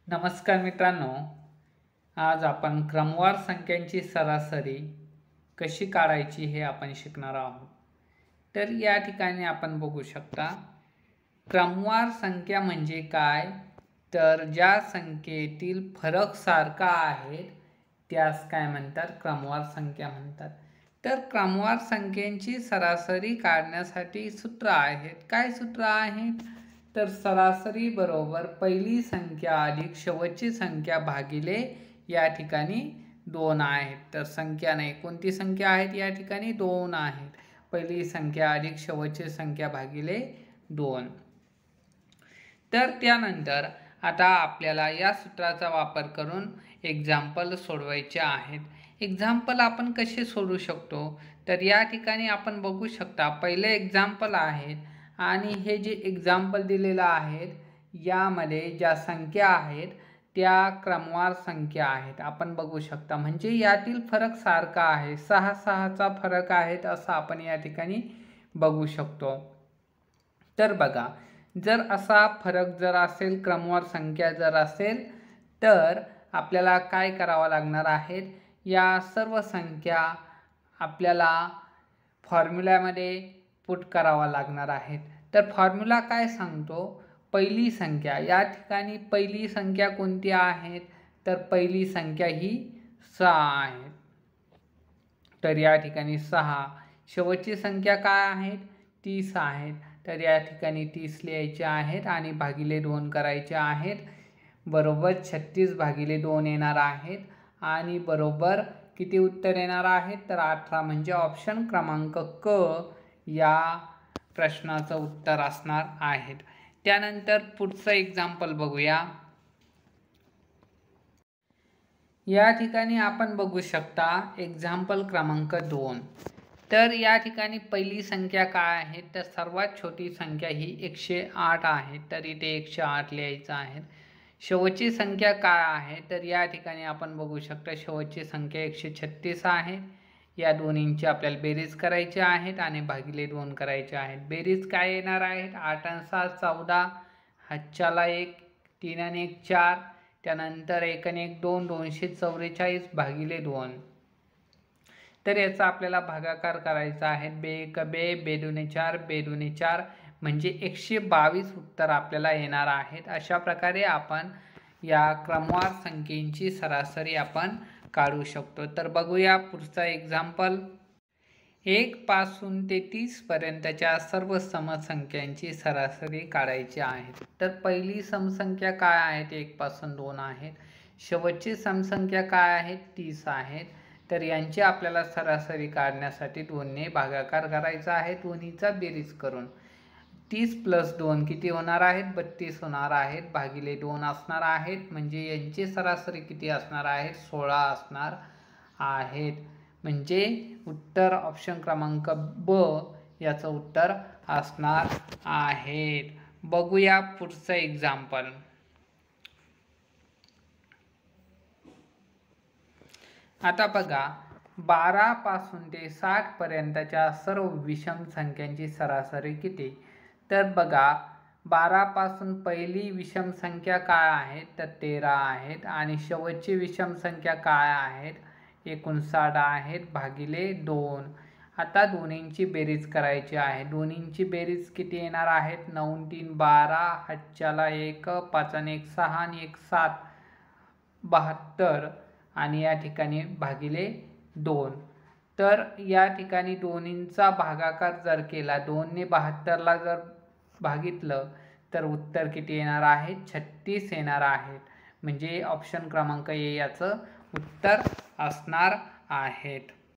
नमस्कार मित्रांनो, आज आपण क्रमवार संख्यांची सरासरी कशी काढायची हे आपण शिकणार आहोत। तर या ठिकाणी आपण बघू शकता, क्रमवार संख्या म्हणजे काय, तर ज्या संख्येतील फरक सारखा आहे त्यास काय म्हणतात, क्रमवार संख्या म्हणतात। तर क्रमवार संख्यांची सरासरी काढण्यासाठी सूत्र आहेत। काय सूत्र आहेत, तर सरासरी बरोबर पहिली संख्या अधिक शेवटची संख्या भागिले या ठिकाणी 2 आहेत। तर संख्या नाही, कोणती संख्या आहेत, या ठिकाणी 2 आहेत। पहिली संख्या अधिक शेवटची संख्या भागिले 2। तर त्यानंतर आता आपल्याला या सूत्राचा वापर करून एक्झाम्पल सोडवायचे आहेत। एक्झाम्पल आपण कसे सोडवू शकतो, तर या ठिकाणी आपण बघू शकता पहिले एक्झाम्पल आहेत आणि हे जे एक्झाम्पल दिलेलं आहेत यामध्ये ज्या संख्या आहेत त्या क्रमवार संख्या आहेत। आपण बघू शकता म्हणजे यातील फरक सारखा आहे, 6-6चा फरक आहेत असं आपण या ठिकाणी बघू शकतो। तर बघा, जर असा फरक जर असेल, क्रमवार संख्या जर असेल, तर आपल्याला काय करावं लागणार आहे, या सर्व संख्या आपल्याला फॉर्म्युल्यामध्ये पुट करावा लागणार आहेत। तर फॉर्म्युला काय सांगतो, पहिली संख्या, या ठिकाणी पहिली संख्या कोणती आहे, तर पहिली संख्या ही 6 आहे। तर या ठिकाणी 6, शेवटची संख्या काय आहेत, 30 आहेत। तर या ठिकाणी 30 लिहायचे आहेत आणि भागिले 2 करायचे आहेत, बरोबर 36 भागिले 2 येणार आहेत आणि बरोबर किती उत्तर येणार आहे, तर 18 म्हणजे ऑप्शन क्रमांक क या प्रश्नाचं उत्तर असणार आहे। त्यानंतर पुढचं एक्झाम्पल बघूया। या ठिकाणी आपण बघू शकता एक्झाम्पल क्रमांक 2। तर या ठिकाणी पहिली संख्या काय आहे, तर सर्वात छोटी संख्या ही 108 आहे। तर इथे 108 लिहायचं आहे। शेवटची संख्या काय आहे, तर या ठिकाणी आपण बघू शकता शेवटची संख्या 136 आहे। या दोन्हींची आपल्याला बेरीज करायची आहेत आणि भागिले 2 करायचे आहेत। बेरीज काय येणार आहेत, 8 आणि 7 14, हातच्याला 1, 3 आणि 1 4, त्यानंतर 1 आणि 1 2, 244 भागिले 2। तर याचा आपल्याला भागाकार करायचा आहे, बे 1 बे, बे 2 4, बे 2 4 म्हणजे 122 उत्तर आपल्याला येणार आहेत। अशा प्रकारे आपण या क्रमवार संख्येची सरासरी आपण काढू शकतो। तर बघूया पुढचा एक्झाम्पल। 1 पासून ते 30 पर्यंतच्या सर्व समसंख्यांची सरासरी काढायची आहे। तर पहिली समसंख्या काय आहेत, 1 पासून 2 आहेत। शेवटची समसंख्या काय आहेत, 30 आहेत। तर यांची आपल्याला सरासरी काढण्यासाठी 2 ने भागाकार करायचा आहे, दोन्हीचा बेरीज करून। 30 + 2 किती होणार आहेत, 32 होणार आहेत, भागिले 2 असणार आहेत, म्हणजे यांची सरासरी किती असणार आहेत, 16 असणार आहेत। म्हणजे उत्तर ऑप्शन क्रमांक ब याचं उत्तर असणार आहे। बघूया पुढचं एक्झाम्पल। आता बघा, 12 पासून ते 60 पर्यंतच्या सर्व विषम संख्यांची सरासरी किती। तर बघा, 12 पासून पहिली विषम संख्या काय आहे, तर 13 आहेत आणि शेवटची विषम संख्या काय आहेत, 59 आहेत, भागिले 2। आता दोन्हींची बेरीज करायची आहे, दोन्हींची बेरीज किती येणार आहेत, 9 3 12, हातच्याला 1, 5 आणि 1 6 आणि 1 7 72 आणि या ठिकाणी भागिले 2। तर या ठिकाणी दोन्हींचा भागाकार जर केला, 2 ने 72ला जर भागितलं तर उत्तर किती येणार आहे, 36 येणार आहेत। म्हणजे ऑप्शन क्रमांक ए याचं उत्तर असणार आहेत।